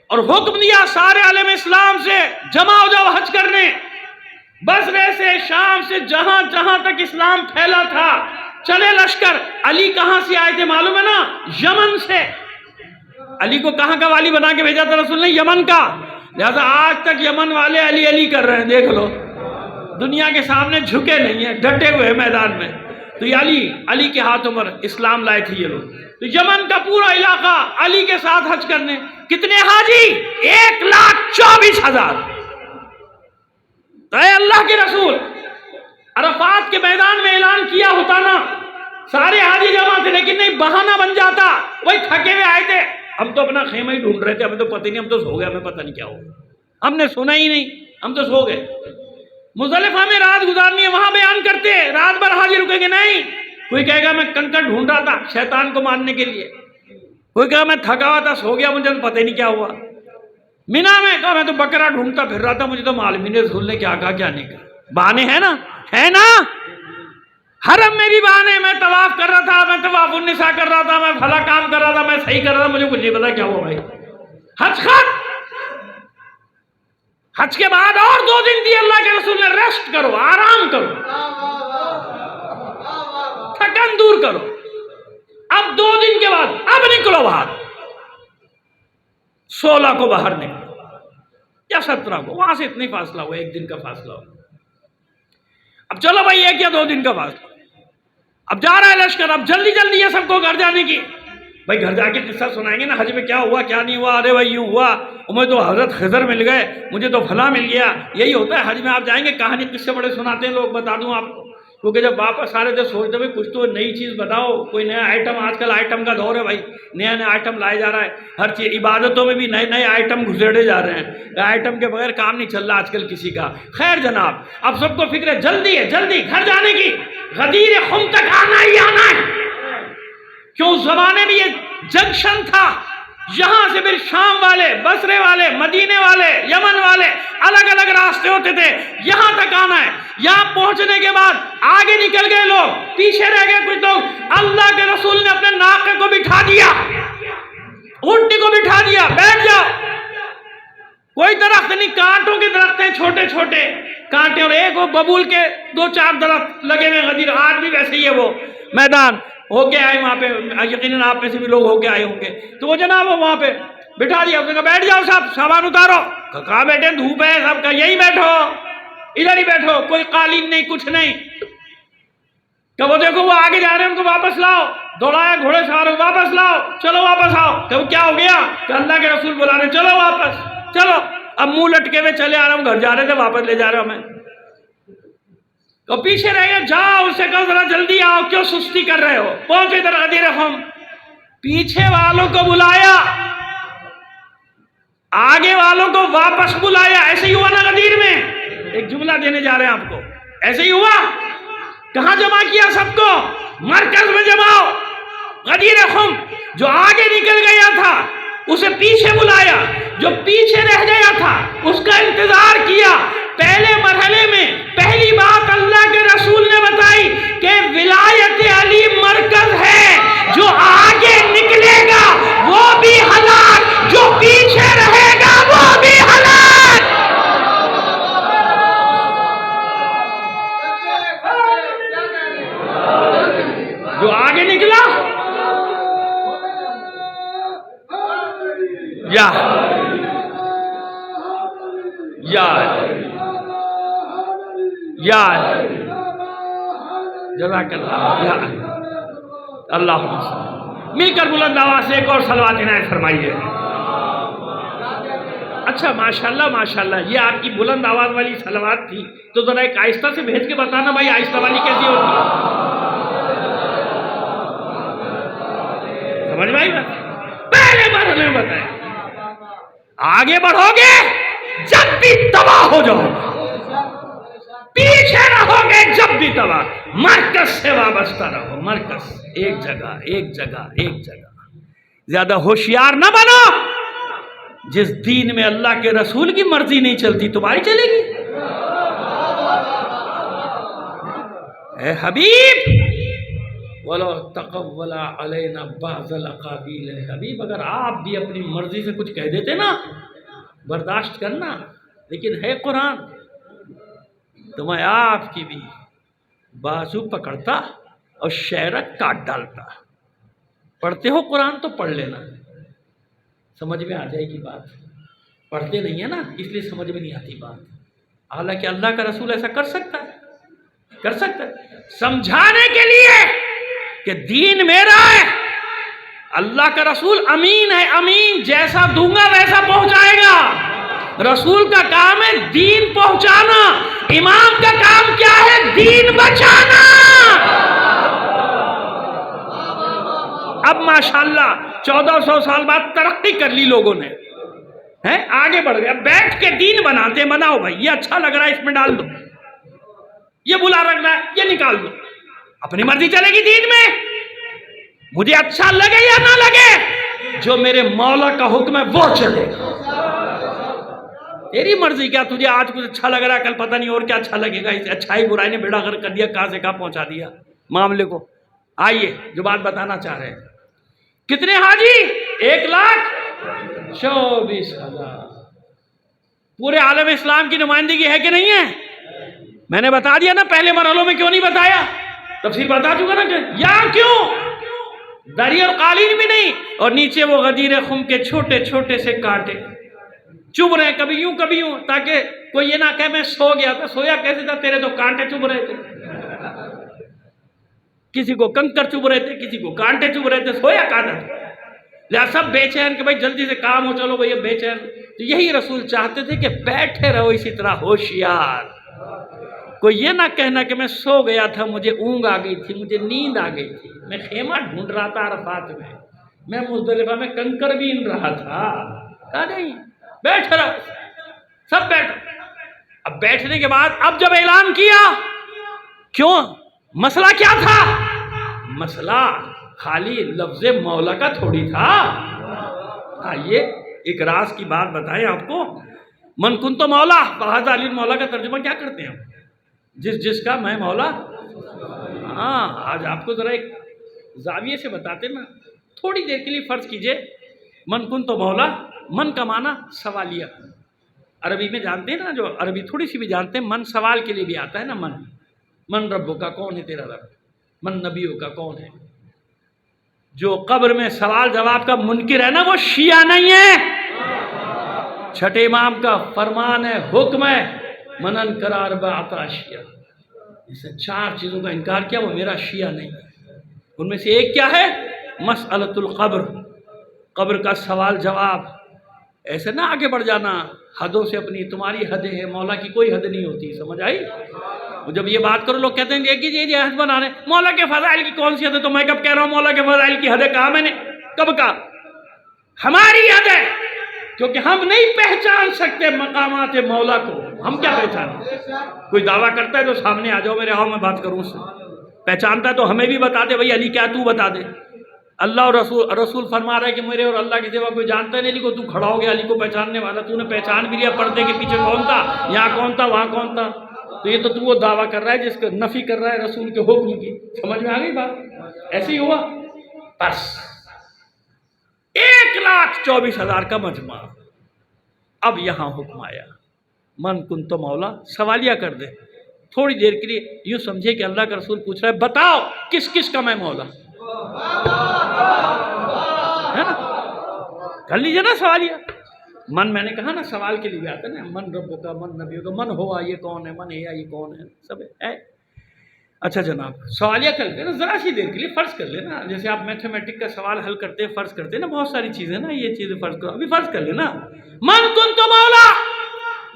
اور حکم دیا سارے عالم اسلام سے جمع ہو جاؤ حج کرنے، بصرے سے شام سے جہاں جہاں تک اسلام پھیلا تھا چلے لشکر۔ علی کہاں سے آئے تھے معلوم ہے نا؟ یمن سے۔ علی کو کہاں کا والی بنا کے بھیجا تھا رسول نے؟ یمن کا۔ لہذا آج تک یمن والے علی علی کر رہے ہیں، دیکھ لو، دنیا کے سامنے جھکے نہیں ہیں، ڈٹے ہوئے میدان میں۔ تو یہ علی کے ہاتھوں پر اسلام لائے تھے یہ لوگ۔ تو یمن کا پورا علاقہ علی کے ساتھ حج کرنے، کتنے حاجی؟ 1,24,000۔ تو اے اللہ کے رسول، عرفات کے میدان میں اعلان کیا ہوتا نا، سارے حاجی جمع تھے، لیکن نہیں، بہانہ بن جاتا، وہی تھکے ہوئے آئے تھے، ہم تو اپنا خیمہ ہی ڈھونڈ رہے تھے، ہمیں تو پتہ ہی نہیں، ہم تو سو گئے، ہمیں پتہ نہیں کیا ہوگا، ہم نے سنا ہی نہیں، ہم تو سو گئے۔ مزدلفہ میں رات گزارنی ہے، وہاں بیان کرتے رات بھر حاجی رکیں گے نہیں۔ کوئی کہے گا میں کنکر ڈھونڈ رہا تھا شیطان کو مارنے کے لیے، کوئی کہا میں تھکا ہوا تھا سو گیا، مجھے تو پتہ ہی نہیں کیا ہوا۔ مینا میں کہا میں تو بکرا ڈھونڈتا پھر رہا تھا، مجھے تو معلوم ہی نہیں رسول نے کیا کہا کیا نہیں کہا۔ بہانے ہیں نا، ہے نا؟ حرم میں بھی بہانے، میں طواف کر رہا تھا، میں طواف النساء کر رہا تھا، میں بھلا کام کر رہا تھا، میں صحیح کر رہا تھا، مجھے کچھ نہیں پتا کیا ہوا بھائی۔ حج خط، حج کے بعد اور 2 دن دیے اللہ کے رسول نے، ریسٹ کرو، آرام کرو، تھکن دور کرو۔ اب 2 دن کے بعد اب نکلو باہر، 16 کو باہر نکلو یا 17 کو، وہاں سے اتنی فاصلہ ہوا، 1 دن کا فاصلہ ہوا۔ اب چلو بھائی 1 یا 2 دن کا فاصلہ، اب جا رہا ہے لشکر، اب جلدی جلدی یہ سب کو گھر جانے کی۔ بھائی گھر جا کے قصہ سنائیں گے نا، حج میں کیا ہوا کیا نہیں ہوا، ارے بھائی یوں ہوا، مجھے تو حضرت خضر مل گئے، مجھے تو فلاں مل گیا۔ یہی ہوتا ہے حج میں، آپ جائیں گے کہانی قصے بڑے سناتے ہیں لوگ، بتا دوں آپ کو، کیونکہ جب واپس آ رہے تھے سوچتے ہوئے کچھ تو نئی چیز بتاؤ، کوئی نیا آئٹم، آج کل آئٹم کا دور ہے بھائی، نیا نیا آئٹم لایا جا رہا ہے، ہر چیز، عبادتوں میں بھی نئے نئے آئٹم گھسیڑے جا رہے ہیں، آئٹم کے بغیر کام نہیں چل رہا آج کل کسی کا۔ خیر جناب، اب سب کو فکر ہے، جلدی گھر جانے کی، غدیر خم تک آنا ہی آنا ہے۔ کیوں؟ اس زمانے میں یہ جنکشن تھا، یہاں سے پھر شام والے، بصرے والے، مدینے والے، یمن والے، الگ الگ راستے ہوتے تھے، یہاں تک آنا ہے۔ یہاں پہنچنے کے بعد آگے نکل گئے لوگ، پیچھے رہ گئے کچھ لوگ، اللہ کے رسول نے اپنے ناقے کو بٹھا دیا، اونٹنی کو بٹھا دیا، بیٹھ جاؤ۔ کوئی درخت نہیں، کانٹوں کے درخت ہیں، چھوٹے چھوٹے کانٹے، اور ایک وہ ببول کے 2-4 درخت لگے ہوئے غدیر، آج بھی ویسے ہی ہے وہ میدان۔ ہو کے آئے وہاں پہ، یقیناً آپ میں سے بھی لوگ ہو کے آئے ہوں گے، تو وہ جناب وہاں پہ بٹھا دیا، اس نے کہا بیٹھ جاؤ صاحب، سامان اتارو۔ کہاں بیٹھے؟ دھوپ ہے سب کا، یہی بیٹھو، ادھر ہی بیٹھو، کوئی قالین نہیں، کچھ نہیں۔ کہ وہ دیکھو وہ آگے جا رہے ہیں، ان کو واپس لاؤ، دوڑایا گھوڑے سواروں، واپس لاؤ، چلو واپس آؤ۔ کہ کیا ہو گیا؟ کہ اللہ کے رسول بلا رہے، چلو واپس چلو۔ اب منہ لٹکے ہوئے چلے آ رہے ہوں، گھر جا رہے تھے، واپس لے جا رہے ہو ہمیں۔ تو پیچھے رہ گئے، جاؤ، اسے کہو ذرا جلدی آؤ، کیوں سستی کر رہے ہو، پہنچے ادھر غدیر خم۔ پیچھے والوں کو بلایا، آگے والوں کو واپس بلایا. ایسے ہی ہوا نا غدیر میں. ایک جملہ دینے جا رہے ہیں آپ کو. ایسے ہی ہوا. کہاں جمع کیا سب کو؟ مرکز میں جماؤ. غدیر خم جو آگے نکل گیا تھا اسے پیچھے بلایا، جو پیچھے رہ گیا تھا اس کا انتظار کیا. پہلے مرحلے میں پہلی بات اللہ کے رسول نے بتائی کہ ولایت علی مرکز ہے. جو آگے نکلے گا وہ بھی ہلاک، جو پیچھے رہے گا وہ بھی ہلاک. جو آگے نکلا جزاک اللہ. اللہ مل کر بلند آواز سے ایک اور صلوات عنایت فرمائیے. اچھا ماشاءاللہ ماشاءاللہ، یہ آپ کی بلند آواز والی صلوات تھی، تو ذرا ایک آہستہ سے بھیج کے بتانا بھائی آہستہ والی کیسی ہوتی ہے. سمجھ بھائی بات پہلے مرحلے میں بتائیں. آگے بڑھو گے جب بھی تباہ ہو جاؤ، پیچھے رہو گے جب بھی تباہ. مرکز سے وابستہ رہو. مرکز ایک جگہ ایک جگہ ایک جگہ. زیادہ ہوشیار نہ بنو. جس دین میں اللہ کے رسول کی مرضی نہیں چلتی تمہاری چلے گی. اے حبیب وَلَوْ تَقَوَّلَ عَلَيْنَا بَعْضَ الْأَقَاوِيلِ. حبیب اگر آپ بھی اپنی مرضی سے کچھ کہہ دیتے نا برداشت کرنا، لیکن ہے قرآن تو میں آپ کی بھی بازو پکڑتا اور شعرت کاٹ ڈالتا. پڑھتے ہو قرآن تو پڑھ لینا، سمجھ میں آ جائے گی بات. پڑھتے نہیں ہیں نا اس لیے سمجھ میں نہیں آتی بات. حالانکہ اللہ کا رسول ایسا کر سکتا ہے، کر سکتا ہے سمجھانے کے لیے کہ دین میرا ہے. اللہ کا رسول امین ہے. امین جیسا دوں گا ویسا پہنچائے گا. رسول کا کام ہے دین پہنچانا. امام کا کام کیا ہے؟ دین بچانا. اب ماشاءاللہ 1400 سال بعد ترقی کر لی لوگوں نے، آگے بڑھ گئے. بیٹھ کے دین بناتے. بناؤ بھائی، یہ اچھا لگ رہا ہے اس میں ڈال دو، یہ بلا رکھ رہا ہے یہ نکال دو. اپنی مرضی چلے گی دین میں، مجھے اچھا لگے یا نہ لگے، جو میرے مولا کا حکم ہے وہ چلے گا. تیری مرضی. کیا تجھے آج کچھ اچھا لگ رہا ہے، کل پتہ نہیں اور کیا اچھا لگے گا. اس اچھائی برائی نے بیڑا غرق کر دیا، کہاں سے کہاں پہنچا دیا معاملے کو. آئیے جو بات بتانا چاہ رہے ہیں. کتنے حاجی؟ 1,24,000. پورے عالم اسلام کی نمائندگی ہے کہ نہیں ہے؟ میں نے بتا دیا نا پہلے مرحلوں میں. کیوں نہیں بتایا؟ تفسیر بتا چکا نا کہ یا کیوں دری اور قالین بھی نہیں، اور نیچے وہ غدیر خم کے چھوٹے چھوٹے سے کانٹے چبھ رہے ہیں، کبھی یوں کبھی یوں، تاکہ کوئی یہ نہ کہے میں سو گیا تھا. سویا کیسے تھا؟ تیرے تو کانٹے چبھ رہے تھے. کسی کو کنکر چبھ رہے تھے، کسی کو کانٹے چبھ رہے تھے. سویا کہاں تھا؟ لہٰذا سب بے چین کہ بھائی جلدی سے کام ہو، چلو بھائی بے چین. تو یہی رسول چاہتے تھے کہ بیٹھے رہو اسی طرح ہوشیار. کوئی یہ نہ کہنا کہ میں سو گیا تھا، مجھے اونگ آ گئی تھی، مجھے نیند آ گئی تھی، میں خیمہ ڈھونڈ رہا تھا عرفات میں مزدلفہ میں کنکر بین رہا تھا. کہا نہیں، بیٹھ رہو، سب بیٹھو. اب بیٹھنے کے بعد اب جب اعلان کیا، کیوں؟ مسئلہ کیا تھا؟ مسئلہ خالی لفظ مولا کا تھوڑی تھا. آئیے ایک راز کی بات بتائیں آپ کو. من کنت مولا فہذا علی مولا کا ترجمہ کیا کرتے ہیں؟ جس کا میں مولا. ہاں آج آپ کو ذرا ایک زاویے سے بتاتے نا، تھوڑی دیر کے لیے فرض کیجئے من کنت مولا. من کا معنی سوالیہ. عربی میں جانتے ہیں نا، جو عربی تھوڑی سی بھی جانتے ہیں، من سوال کے لیے بھی آتا ہے نا. من ربو کا، کون ہے تیرا رب؟ من نبیوں کا، کون ہے؟ جو قبر میں سوال جواب کا منکر ہے نا، وہ شیعہ نہیں ہے. چھٹے امام کا فرمان ہے، حکم ہے، من انکر اربعۃ اشیاء. اس نے 4 چیزوں کا انکار کیا، وہ میرا شیعہ نہیں ہے. ان میں سے ایک کیا ہے؟ مسئلۃ القبر، قبر کا سوال جواب. ایسے نہ آگے بڑھ جانا حدوں سے اپنی. تمہاری حدیں ہیں، مولا کی کوئی حد نہیں ہوتی. سمجھ آئی؟ جب یہ بات کرو لوگ کہتے ہیں کہ یہ حد بنا رہے ہیں. مولا کے فضائل کی کون سی حد ہے؟ تو میں کب کہہ رہا ہوں مولا کے فضائل کی حد ہے؟ کہا میں نے؟ کب کہا؟ ہماری حد ہے. کیونکہ ہم نہیں پہچان سکتے مقامات مولا کو. ہم کیا پہچانے؟ کوئی دعویٰ کرتا ہے تو سامنے آ جاؤ میرے، آؤ میں بات کروں اس سے. پہچانتا ہے تو ہمیں بھی بتا دے بھائی علی کیا تو بتا دے. اللہ اور رسول فرما رہا ہے کہ میرے اور اللہ کے سوا کوئی جانتا نہیں علی کو. تو کھڑا ہو گیا علی کو پہچاننے والا، تو نے پہچان بھی لیا پردے کے پیچھے کون تھا، یہاں کون تھا، وہاں کون تھا. تو یہ تو وہ دعویٰ کر رہا ہے جس کا نفی کر رہا ہے رسول کے حکم کی. سمجھ میں آ گئی بات؟ ایسے ہی ہوا. بس 1,24,000 کا مجمع. اب یہاں حکم آیا من کنت مولا. سوالیہ کر دے تھوڑی دیر کے لیے، یوں سمجھے کہ اللہ کا رسول پوچھ رہا ہے بتاؤ کس کس کا میں مولا. ہے نا؟ کر لیجیے نا سوالیہ. من میں نے کہا نا سوال کے لیے آتا ہے نا، من رب کا، من نبی کا، من ہوا یہ کون ہے، من ہے یہ کون ہے، سب ہے. اچھا جناب سوالیہ کر لینا ذرا سی دیر کے لیے. فرض کر لینا جیسے آپ میتھمیٹک کا سوال حل کرتے ہیں، فرض کرتے ہیں نا بہت ساری چیزیں نا، یہ چیزیں فرض کرو. ابھی فرض کر لینا من کنت مولا.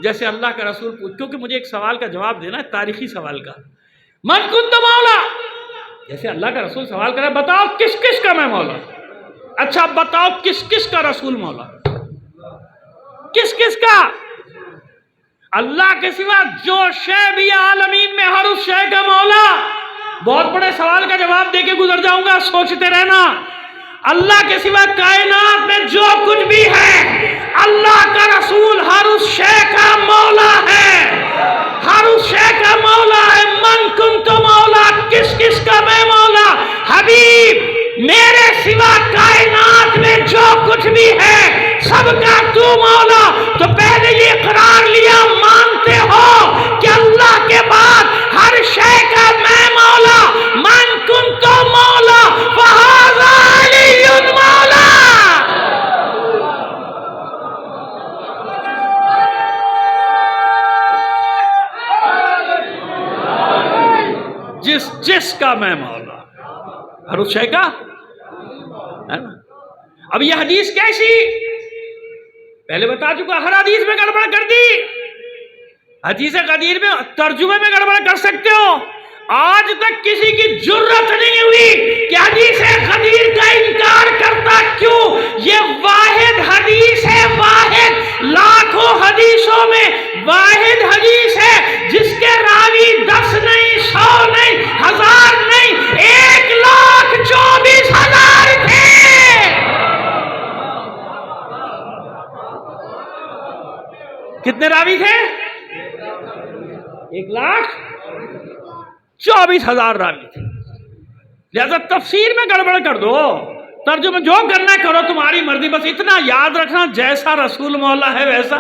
جیسے اللہ کا رسول پوچھ، کیونکہ مجھے ایک سوال کا جواب دینا ہے، تاریخی سوال کا. من کنت مولا، جیسے اللہ کا رسول سوال کرے بتاؤ کس کس کا میں مولا. اچھا بتاؤ کس کس کا رسول مولا، کس کس کا؟ اللہ کے سوا جو شے بھی عالمین میں ہر اس شے کا مولا. بہت بڑے سوال کا جواب دے کے گزر جاؤں گا، سوچتے رہنا. اللہ کے سوا کائنات میں جو کچھ بھی ہے اللہ کا رسول ہر اس شے کا مولا ہے، ہر اس شے کا مولا ہے. من کنت مولا، کس کس کا میں مولا. حبیب میرے سوا کائنات میں جو کچھ بھی ہے سب کا تو مولا. تو پہلے یہ اقرار لیا، مانتے ہو کہ اللہ کے بعد ہر شے کا میں مولا. من کنت مولا فہذا علی مولا. جس کا میں مولا، ہر اس شے کا ہے نا. اب یہ حدیث کیسی؟ پہلے بتا چکا، ہر حدیث میں گڑبڑ کر دی. حدیث قدیر میں ترجمے میں گڑبڑ کر سکتے ہو. آج تک کسی کی جرت نہیں ہوئی کہ حدیث قدیر کا انکار کرتا. کیوں؟ یہ واحد حدیث ہے، واحد، لاکھوں حدیثوں میں واحد حدیث ہے جس کے راوی 10 نہیں، 100 نہیں، 1000 نہیں، 1,24,000 تھے. کتنے راوی تھے؟ 1,24,000 راوی تھے. لہذا تفسیر میں گڑبڑ کر دو، ترجمہ جو کرنا کرو تمہاری مرضی. بس اتنا یاد رکھنا جیسا رسول مولا ہے ویسا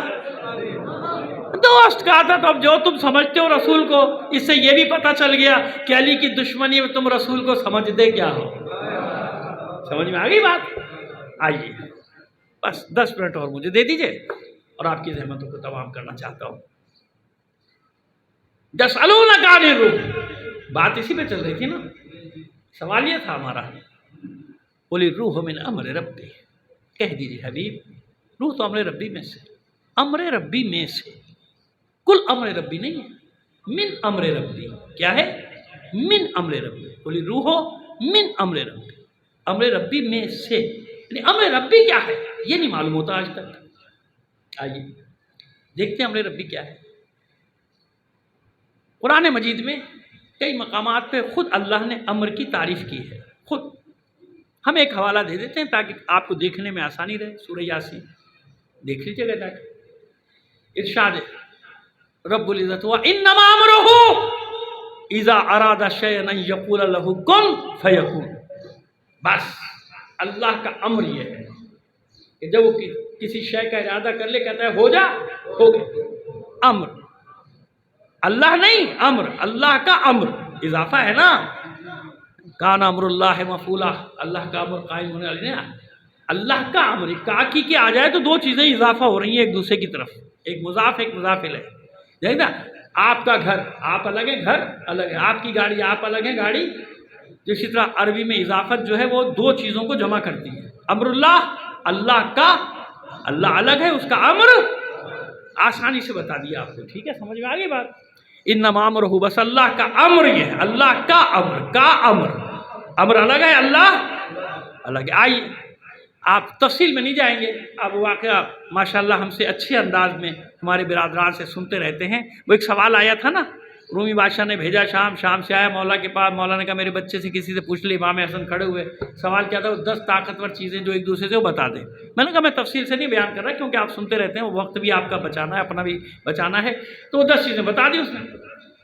دوست کہا تھا. تو اب جو تم سمجھتے ہو رسول کو، اس سے یہ بھی پتہ چل گیا کہ علی کی دشمنی میں تم رسول کو سمجھتے کیا ہو. سمجھ میں آ گئی بات؟ آئیے بس 10 منٹ اور مجھے دے دیجئے اور آپ کی زحمتوں کو تمام کرنا چاہتا ہوں. یسألونک عن الروح، بات اسی پہ چل رہی تھی نا. سوال یہ تھا ہمارا، قل الروح من امر ربی. کہہ دیجیے حبیب روح تو امر ربی میں سے، امر ربی میں سے. کل امر ربی نہیں ہے، من امر ربی. کیا ہے؟ من امر ربی. قل الروح من امر ربی، امر ربی میں سے. یعنی امر ربی کیا ہے یہ نہیں معلوم ہوتا آج تک. آئیے دیکھتے ہیں امر ربی کیا ہے. قرآن مجید میں کئی مقامات پہ خود اللہ نے امر کی تعریف کی ہے. خود ہم ایک حوالہ دے دیتے ہیں تاکہ آپ کو دیکھنے میں آسانی رہے. سورہ یاسین دیکھ لیجیے گا جا کے. ارشاد رب العزت وَإِنَّمَا أَمْرُهُ إِذَا أَرَادَ شَيْئًا أَن يَقُولَ لَهُ كُن فَيَكُونُ. بس اللہ کا امر یہ ہے کہ جب وہ کسی شے کا ارادہ کر لے کہتا ہے ہو جا، ہو گیا. امر اللہ نہیں، امر اللہ کا امر. اضافہ ہے نا، کان امر اللہ مفعولا، اللہ کا امر قائم ہونے والی نہیں. اللہ کا امر کاکی کے آ جائے تو دو چیزیں اضافہ ہو رہی ہیں ایک دوسرے کی طرف، ایک مضاف ایک مضاف الیہ. دیکھ نا، آپ کا گھر آپ الگ ہے، گھر الگ ہے. آپ کی گاڑی آپ الگ ہے، گاڑی. اسی طرح عربی میں اضافت جو ہے وہ دو چیزوں کو جمع کرتی ہے. امر اللہ، اللہ کا، اللہ الگ ہے، اس کا امر آسانی سے بتا دیا آپ کو. ٹھیک ہے، سمجھ میں آ گئی بات. انما امرہ، بس اللہ کا امر یہ ہے، اللہ کا امر. کا امر، امر الگ ہے، اللہ الگ ہے. آئیے آپ تفصیل میں نہیں جائیں گے، اب واقعہ ماشاءاللہ ہم سے اچھے انداز میں ہمارے برادران سے سنتے رہتے ہیں۔ وہ ایک سوال آیا تھا نا، رومی بادشاہ نے بھیجا شام سے آیا مولا کے پاس، مولا نے کہا میرے بچے سے کسی سے پوچھ لے، امام حسن کھڑے ہوئے، سوال کیا تھا، وہ 10 طاقتور چیزیں جو ایک دوسرے سے وہ بتا دیں۔ میں نے کہا میں تفصیل سے نہیں بیان کر رہا کیونکہ آپ سنتے رہتے ہیں، وہ وقت بھی آپ کا بچانا ہے، اپنا بھی بچانا ہے، تو وہ 10 چیزیں بتا دی اس نے،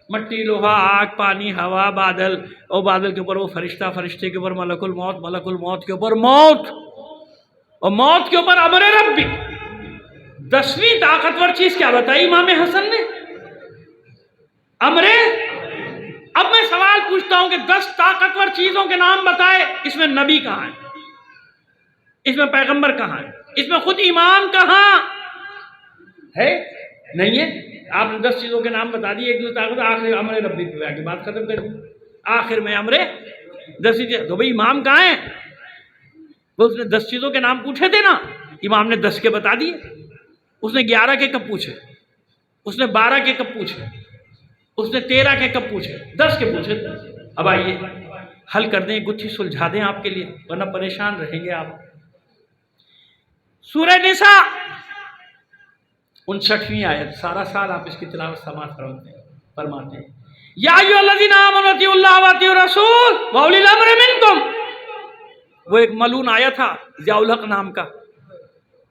مٹی، لوہا، آگ، پانی، ہوا، بادل، اور بادل کے اوپر وہ فرشتہ، فرشتے کے اوپر ملک الموت، ملک الموت کے اوپر موت، اور موت کے اوپر امر ربی۔ 10ویں طاقتور چیز کیا بتائی امام حسن نے؟ امر۔ اب میں سوال پوچھتا ہوں کہ 10 طاقتور چیزوں کے نام بتائے، اس میں نبی کہاں ہے؟ اس میں پیغمبر کہاں ہے؟ اس میں خود امام کہاں ہے؟ نہیں ہے۔ آپ نے 10 چیزوں کے نام بتا دیے، ایک دو طاقت، آخر امر ربی پہ آ کے بات ختم کر دی، آخر میں امر 10 چیزیں، تو بھئی امام کہاں ہے؟ وہ اس نے 10 چیزوں کے نام پوچھے تھے نا، امام نے 10 کے بتا دیے، اس نے 11 کے کب پوچھے، اس نے 12 کے کب پوچھے، اس نے 13 کے کب پوچھے، 10 کے پوچھے۔ اب آئیے حل کر دیں، گتھی سلجھا دیں آپ کے لیے، ورنہ پریشان رہیں گے آپ۔ سورہ نساء 59ویں آیت، سارا سال آپ اس کی تلاوت سماعت فرماتے ہیں، یا ایھا الذین آمنوا اطیعوا اللہ واطیعوا الرسول واولی الامر منکم۔ وہ ایک ملعون آیا تھا ضیاء الحق نام کا،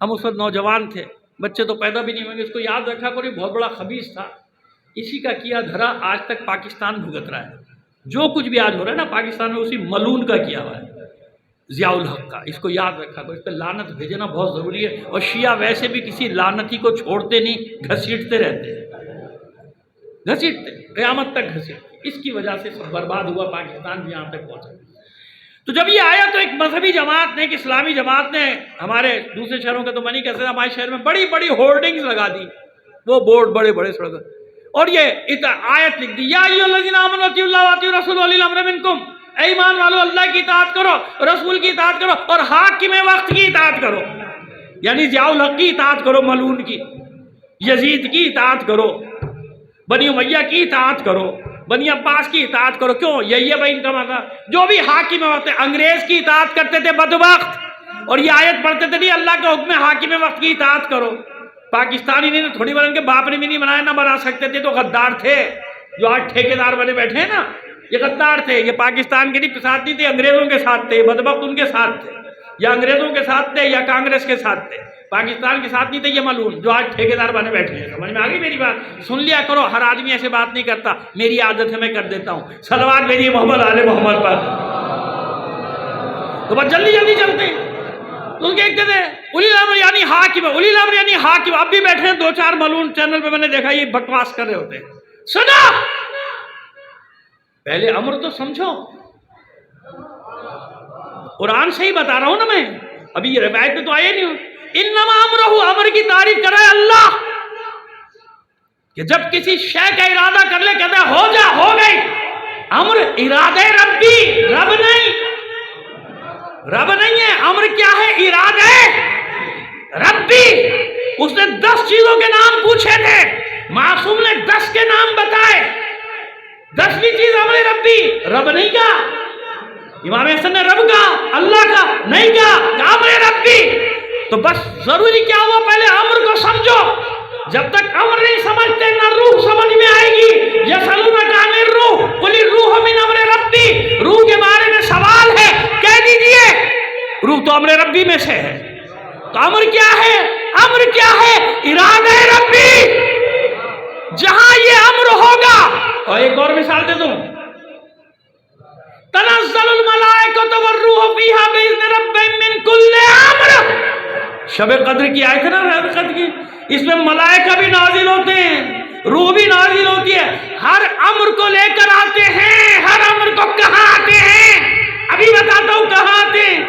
ہم اس وقت نوجوان تھے، بچے تو پیدا بھی نہیں ہوئے گے، اس کو یاد رکھا کوئی بہت بڑا خبیث تھا، اسی کا کیا دھرا آج تک پاکستان بھگت رہا ہے، جو کچھ بھی آج ہو رہا ہے نا پاکستان میں، اسی ملعون کا کیا ہوا ہے، ضیاء الحق کا، اس کو یاد رکھا کرو، اس پہ لعنت بھیجنا بہت ضروری ہے، اور شیعہ ویسے بھی کسی لعنتی کو چھوڑتے نہیں، گھسیٹتے رہتے ہیں، گھسیٹتے قیامت تک گھسیٹتے، اس کی وجہ سے سب برباد ہوا پاکستان بھی یہاں تک پہنچا۔ تو جب یہ آیا تو ایک مذہبی جماعت نے، ایک اسلامی جماعت نے، ہمارے دوسرے شہروں کے تو میں نہیں کہہ سکتا، ہمارے شہر میں بڑی بڑی ہولڈنگز لگا دی، وہ بورڈ بڑے بڑے سڑک، اور یہ آیت لکھ دی، یا ایھا الذین آمنوا اطیعوا اللہ واطیعوا الرسول واولی الامر منکم، اے ایمان والو اللہ کی اطاعت کرو، رسول کی اطاعت کرو، اور حاکم وقت کی اطاعت کرو، یعنی ضیاء الحق کی اطاعت کرو، ملعون کی، یزید کی اطاعت کرو، بنی امیہ کی اطاعت کرو، بنی عباس کی اطاعت کرو، کیوں؟ یہی ہے بھائی ان کا مطلب، جو بھی حاکم وقت، انگریز کی اطاعت کرتے تھے بدبخت، اور یہ آیت پڑھتے تھے نہیں اللہ کا حکم ہے حاکم وقت کی اطاعت کرو، پاکستانی نے تھوڑی بار ان کے باپ نے بھی نہیں بنایا، نہ بنا سکتے تھے، تو غدار تھے، جو آج ٹھیکیدار بنے بیٹھے ہیں نا، یہ غدار تھے، یہ پاکستان کے ساتھ نہیں تھے، انگریزوں کے ساتھ تھے، یہ بدبخت ان کے ساتھ تھے، یا انگریزوں کے ساتھ تھے یا کانگریس کے ساتھ تھے، پاکستان کے ساتھ نہیں تھے یہ ملعون، جو آج ٹھیکیدار بنے بیٹھے ہیں۔ سمجھ میں آ گئی میری بات؟ سن لیا کرو، ہر آدمی ایسے بات نہیں کرتا، میری عادت ہے میں کر دیتا ہوں، صلوات بھیجیے محمد آل محمد پر، تو بس جلدی جلدی چلتے ہیں، تو کہتے تھے اولی الامر یعنی حاکم، اولی الامر یعنی حاکم، اب بھی بیٹھے ہیں 2-4 ملعون چینل پہ، میں نے دیکھا یہ بکواس کر رہے ہوتے ہیں، سنا پہلے امر تو سمجھو، قرآن سے ہی بتا رہا ہوں نا میں، ابھی یہ روایت میں تو آئے نہیں ہوں، انما امرہ، امر کی تعریف کر رہا ہے اللہ، کہ جب کسی شے کا ارادہ کر لے کہتا ہے ہو جا، ہو گئی، امر ارادہ ربی، رب نہیں، رب نہیں ہے، امر کیا ہے؟ ارادہ ربی۔ اس نے 10 چیزوں کے نام پوچھے تھے، معصوم نے 10 کے نام بتائے، 10ویں چیز امر ربی، رب نہیں کہا، امام حسن نے رب کہا، اللہ کا نہیں کہا، امر ربی، تو بس ضروری کیا ہوا؟ پہلے امر کو سمجھو، جب تک امر نہیں سمجھتے نہ روح سمجھ میں آئے گی۔ یسألونک عن الروح قل الروح من امر ربی، روح کے بارے میں سوال ہے، کہہ دیجئے روح تو امر ربی میں سے ہے، تو امر کیا ہے؟ امر کیا ہے؟ ارادہ ربی، جہاں یہ امر ہوگا، اور ایک اور مثال دے دوں، تنزل الملائکۃ والروح فیہا بإذن ربہم من کل امر، شب قدر کی آیت ہے نا، لیلۃ القدر کی، اس میں ملائکہ بھی نازل ہوتے ہیں، روح بھی نازل ہوتی ہے، ہر امر کو لے کر آتے ہیں، ہر امر کو کہاں آتے ہیں، ابھی بتاتا ہوں کہاں آتے ہیں،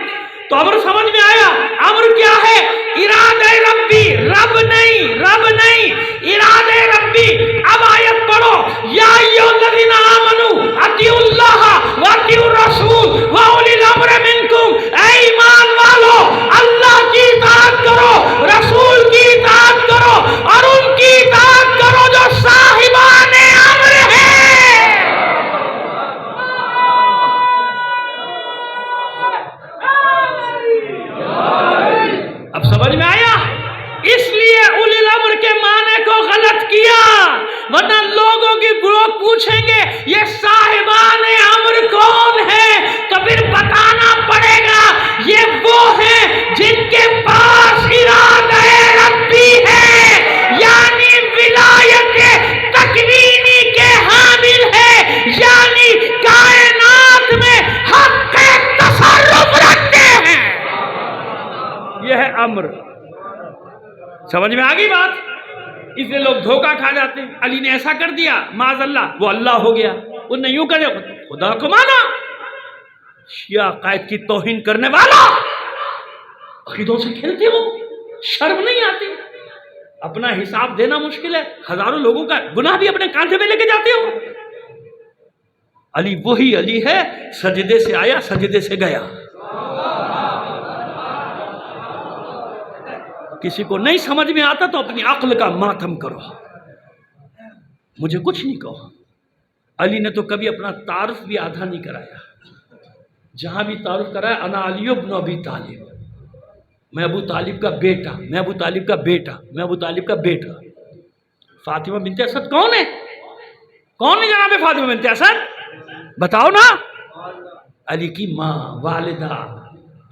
تو امر سمجھ میں آیا، امر کیا ہے؟ ارادہ ربی، رب نہیں، رب نہیں، ارادہ ربی۔ اب آیت پڑھو، یا ایھا الذین آمنوا اطیعوا اللہ واطیعوا الرسول واولی الامر منکم، اے ایمان والو اللہ کی اطاعت کرو، رسول کی اطاعت کرو، اور ان کی اطاعت کرو جو صاحبان امر ہیں۔ لوگوں کی لوگ پوچھیں گے یہ صاحبان امر کون ہیں، تو پھر بتانا پڑے گا یہ وہ ہیں جن کے پاس ارادہ ربی ہے، یعنی ولایت تکوینی کے حامل ہے، یعنی کائنات میں حق تصرف رکھتے ہیں. یہ ہے امر. سمجھ میں آگئی بات؟ اس لیے لوگ دھوکہ کھا جاتے ہیں. علی نے ایسا کر دیا معاذ اللہ وہ اللہ ہو گیا، انہوں نے یوں کرے خدا کو مانا. شیعہ عقائد کی توہین کرنے والا، عقیدوں سے کھیلتے ہو، شرم نہیں آتی؟ اپنا حساب دینا مشکل ہے، ہزاروں لوگوں کا گناہ بھی اپنے کاندھے میں لے کے جاتے ہو. علی وہی علی ہے، سجدے سے آیا سجدے سے گیا. کسی کو نہیں سمجھ میں آتا تو اپنی عقل کا ماتم کرو، مجھے کچھ نہیں کہو. علی نے تو کبھی اپنا تعارف بھی آدھا نہیں کرایا. جہاں بھی تعارف کرایا انا علی ابن ابی طالب، میں ابو طالب کا بیٹا، میں ابو طالب کا بیٹا، میں ابو طالب کا بیٹا. فاطمہ بنت اسد کون ہے؟ کون ہے جناب فاطمہ بنت اسد؟ بتاؤ نا. علی کی ماں، والدہ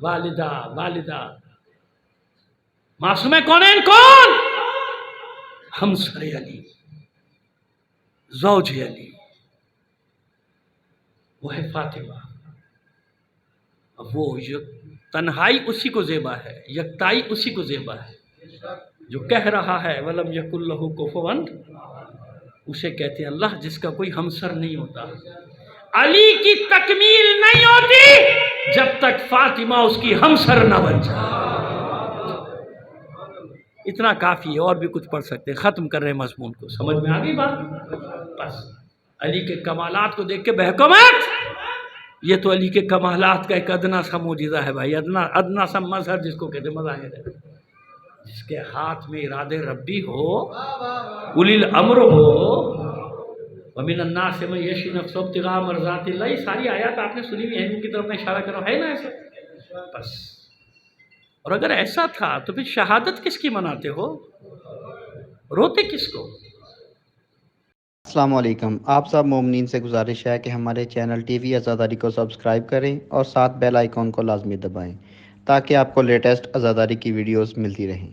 والدہ والدہ. معصومہ کونین کون؟ ہمسر علی، زوج علی، وہ ہے فاطمہ. وہ تنہائی اسی کو زیبا ہے، یکتائی اسی کو زیبا ہے. جو کہہ رہا ہے وَلَمْ يَكُنْ لَهُ كُفُوًا، اسے کہتے ہیں اللہ جس کا کوئی ہمسر نہیں ہوتا. علی کی تکمیل نہیں ہوتی جب تک فاطمہ اس کی ہمسر نہ بن جائے. اتنا کافی ہے، اور بھی کچھ پڑھ سکتے ہیں. ختم کر رہے ہیں مضمون کو. سمجھ میں آ گئی بات؟ بس علی کے کمالات کو دیکھ کے بہکو مت. یہ تو علی کے کمالات کا ایک ادنا سا معجزہ ہے بھائی، ادنا سا مظہر جس کو کہتے ہیں، مظاہر ہے. جس کے ہاتھ میں ارادے ربی ہو، اولی الامر ہو، وَمِنَ النَّاسِ مَن يَشْرِي نَفْسَهُ ابْتِغَاءَ مَرْضَاتِ اللَّهِ. یہ ساری آیات آپ نے سنی ہوئی ہیں، ان کی طرف میں اشارہ کر رہا ہوں، ہے نا ایسا؟ بس. اور اگر ایسا تھا تو پھر شہادت کس کی مناتے ہو؟ روتے کس کو؟ السلام علیکم. آپ سب مومنین سے گزارش ہے کہ ہمارے چینل ٹی وی آزاداری کو سبسکرائب کریں اور ساتھ بیل آئیکن کو لازمی دبائیں تاکہ آپ کو لیٹسٹ آزاداری کی ویڈیوز ملتی رہیں.